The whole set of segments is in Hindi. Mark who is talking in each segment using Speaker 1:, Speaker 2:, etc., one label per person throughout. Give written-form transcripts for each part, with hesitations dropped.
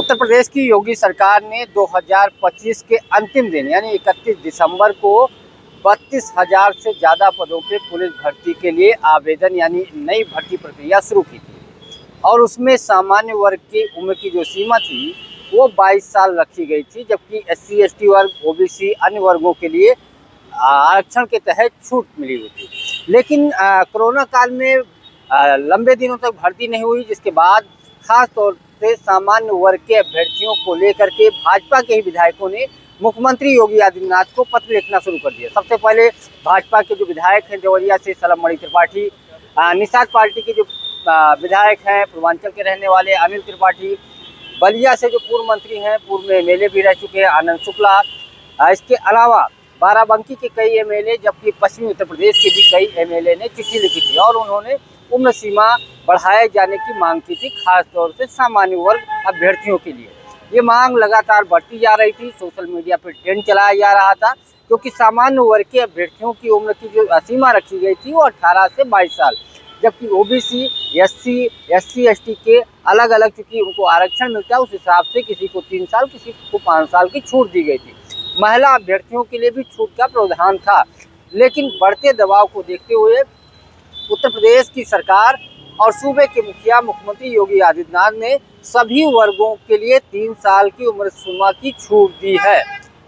Speaker 1: उत्तर प्रदेश की योगी सरकार ने 2025 के अंतिम दिन यानी 31 दिसंबर को 32,000 से ज़्यादा पदों पे पुलिस भर्ती के लिए आवेदन यानी नई भर्ती प्रक्रिया शुरू की थी। और उसमें सामान्य वर्ग की उम्र की जो सीमा थी वो 22 साल रखी गई थी, जबकि SC ST वर्ग, OBC अन्य वर्गों के लिए आरक्षण के तहत छूट मिली हुई थी। लेकिन कोरोना काल में लंबे दिनों तक भर्ती नहीं हुई, जिसके बाद खास तौर से सामान्य वर्ग के अभ्यर्थियों को लेकर के भाजपा के ही विधायकों ने मुख्यमंत्री योगी आदित्यनाथ को पत्र लिखना शुरू कर दिया। सबसे पहले भाजपा के जो विधायक हैं देवरिया से सलमणि त्रिपाठी, निषाद पार्टी के जो विधायक हैं पूर्वांचल के रहने वाले अनिल त्रिपाठी, बलिया से जो पूर्व मंत्री हैं, पूर्व में MLA भी रह चुके हैं आनंद शुक्ला, इसके अलावा बाराबंकी के कई MLA, जबकि पश्चिमी उत्तर प्रदेश के भी कई MLA ने चिट्ठी लिखी थी और उन्होंने उम्र सीमा बढ़ाए जाने की मांग की थी, खास तौर से सामान्य वर्ग अभ्यर्थियों के लिए। ये मांग लगातार बढ़ती जा रही थी, सोशल मीडिया पर ट्रेंड चलाया जा रहा था, क्योंकि सामान्य वर्ग के अभ्यर्थियों की उम्र की जो सीमा रखी गई थी वो 18 से 22 साल, जबकि OBC, SC, SC ST के अलग अलग चूँकि उनको आरक्षण मिलता है, उस हिसाब से किसी को 3 साल, किसी को 5 साल की छूट दी गई थी। महिला अभ्यर्थियों के लिए भी छूट का प्रावधान था, लेकिन बढ़ते दबाव को देखते हुए उत्तर प्रदेश की सरकार और सूबे के मुखिया मुख्यमंत्री योगी आदित्यनाथ ने सभी वर्गों के लिए 3 साल की उम्र सीमा की छूट दी है।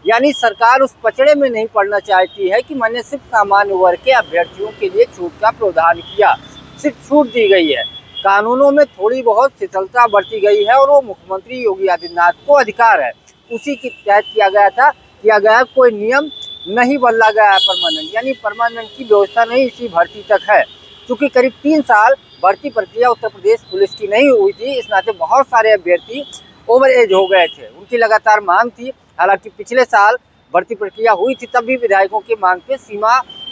Speaker 1: यानी सरकार उस पचड़े में नहीं पड़ना चाहती है कि मैंने सिर्फ सामान्य वर्ग के अभ्यर्थियों के लिए छूट का प्रावधान किया, सिर्फ छूट दी गई है। कानूनों में थोड़ी बहुत शिथिलता बरती गई है और वो मुख्यमंत्री योगी आदित्यनाथ को अधिकार है, उसी के तहत किया गया। कोई नियम नहीं बदला गया है परमानेंट, यानी परमानेंट की व्यवस्था नहीं इसी भर्ती तक है। क्योंकि करीब 3 साल भर्ती प्रक्रिया उत्तर प्रदेश पुलिस की नहीं हुई थी, इस नाते बहुत सारे अभ्यर्थी ओवर एज हो गए थे। उनकी लगातार मांग थी, हालांकि पिछले साल भर्ती प्रक्रिया हुई थी, तब भी विधायकों की मांग पे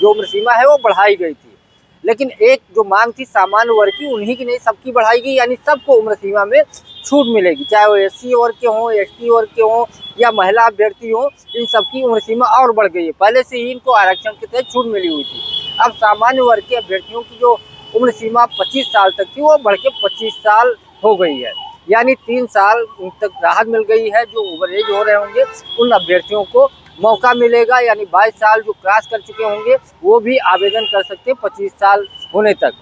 Speaker 1: जो उम्र सीमा है वो बढ़ाई गई थी। लेकिन एक जो मांग थी सामान्य वर्ग की, उन्हीं की नहीं सबकी बढ़ाई गई, यानी सबको उम्र सीमा में छूट मिलेगी, चाहे वो SC वर्ग के हों, ST वर्ग के हों या महिला अभ्यर्थी हों, इन सबकी उम्र सीमा और बढ़ गई है। पहले से ही इनको आरक्षण के तहत छूट मिली हुई थी। अब सामान्य वर्ग के अभ्यर्थियों की जो उम्र सीमा 25 साल तक थी वो बढ़ के 25 साल हो गई है, यानी 3 साल तक राहत मिल गई है। जो ओवर एज हो रहे होंगे उन अभ्यर्थियों को मौका मिलेगा, यानी 22 साल जो क्रॉस कर चुके होंगे वो भी आवेदन कर सकते हैं 25 साल होने तक।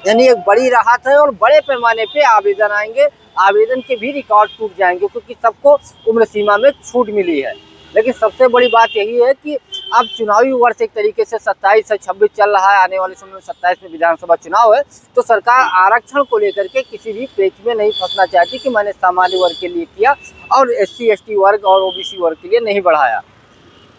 Speaker 1: यानी एक बड़ी राहत है और बड़े पैमाने पे आवेदन आएंगे, आवेदन के भी रिकॉर्ड टूट जाएंगे, क्योंकि सबको उम्र सीमा में छूट मिली है। लेकिन सबसे बड़ी बात यही है कि अब चुनावी वर्ष एक तरीके से 27 से 26 चल रहा है, आने वाले समय में 27 में विधानसभा चुनाव है, तो सरकार आरक्षण को लेकर के किसी भी पेच में नहीं फंसना चाहती कि मैंने सामान्य वर्ग के लिए किया और SC ST वर्ग और OBC वर्ग के लिए नहीं बढ़ाया।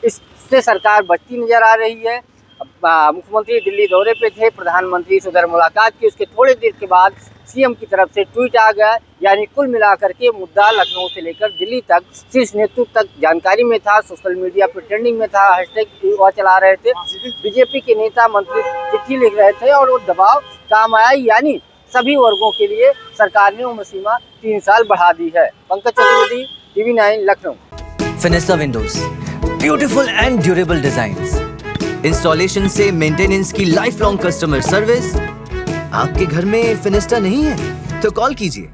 Speaker 1: इससे सरकार बचती नजर आ रही है। मुख्यमंत्री दिल्ली दौरे पे थे, प्रधानमंत्री से उधर मुलाकात की, उसके थोड़ी देर के बाद CM की तरफ से ट्वीट आ गया। यानी कुल मिलाकर के मुद्दा लखनऊ से लेकर दिल्ली तक शीर्ष नेतृत्व तक जानकारी में था, सोशल मीडिया पर ट्रेंडिंग में था, हैशटैग वह चला रहे थे, BJP के नेता मंत्री चिट्ठी लिख रहे थे और वो दबाव काम आया। यानी सभी वर्गों के लिए सरकार ने उम्र सीमा 3 साल बढ़ा दी है। Pankaj Chaturvedi, TV9 Lucknow.
Speaker 2: Fenesta windows, beautiful and durable designs, installation से मेंटेनेंस की लाइफ लॉन्ग कस्टमर सर्विस। आपके घर में फिनिस्टा नहीं है तो कॉल कीजिए।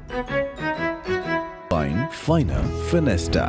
Speaker 3: फाइनर फिनिस्टा।